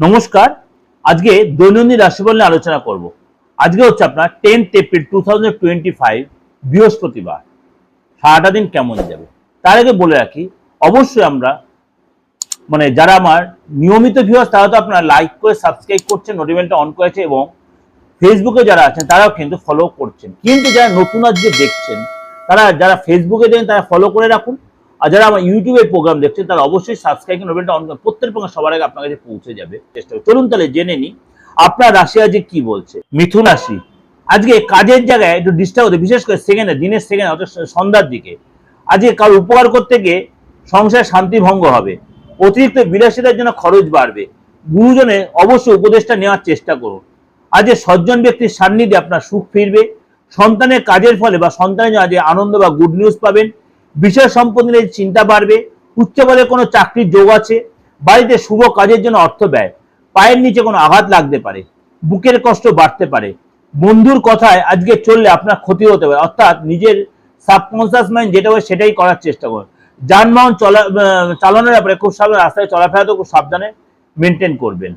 নমস্কার। আজকে দৈনন্দিন রাশিফল নিয়ে আলোচনা করব। আজকে হচ্ছে আপনার 10th এপ্রিল 2025 বৃহস্পতিবার। সারাটা দিন কেমন যাবে তার আগে বলে রাখি, অবশ্যই আমরা যারা আমার নিয়মিত ভিউয়ার্স তারা তো আপনারা লাইক করে সাবস্ক্রাইব করছেন, নোটিফিকেশনটা অন করেছে এবং ফেসবুকে যারা আছেন তারাও কিন্তু ফলো করছেন। কিন্তু যারা নতুন আজকে দেখছেন তারা যারা ফেসবুকে দেখেন তারা ফলো করে রাখুন, আর যারা আমার ইউটিউবের প্রোগ্রাম দেখছেন তারা অবশ্যই সাবস্ক্রাইব করে নোটিফিকেশনটা অন করুন। প্রত্যেক প্রোগ্রাম সবার আগে আপনার কাছে পৌঁছে যাবে। চেষ্টা করুন। চলুন তাহলে জেনে নিই আপনার রাশি আজকে কি বলছে। মিথুন রাশি, আজকে কাজের জায়গায় একটু ডিস্টার্ব হতে, বিশেষ করে দিনের সেকেন্ডে অর্থাৎ সন্ধ্যার দিকে আজকে কারো উপকার করতে গিয়ে সংসারে শান্তি ভঙ্গ হবে। অতিরিক্ত বিলাসিতার জন্য খরচ বাড়বে। গুরুজনের অবশ্যই উপদেশটা নেওয়ার চেষ্টা করুন। আজকে সজ্জন ব্যক্তির সান্নিধ্যে আপনার সুখ ফিরবে। সন্তানের কাজের ফলে বা সন্তানের জন্য আজকে আনন্দ বা গুড নিউজ পাবেন। বিষয় সম্পত্তি নিয়ে চিন্তা বাড়বে। উচ্চ পদে কোনো চাকরির যোগ আছে। বাড়িতে শুভ কাজের জন্য অর্থ ব্যয়। পায়ের নিচে কোনো আঘাত লাগতে পারে। বুকের কষ্ট বাড়তে পারে। বন্ধুর কথায় আজকে চললে আপনার ক্ষতি হতে পারে, অর্থাৎ নিজের সাবকনসিয়াস মাইন্ড যেটা হয় সেটাই করার চেষ্টা করুন। যানবাহন চালানোর ব্যাপারে খুব সাবধানে, রাস্তায় চলাফেরাতেও খুব সাবধানে মেনটেন করবেন।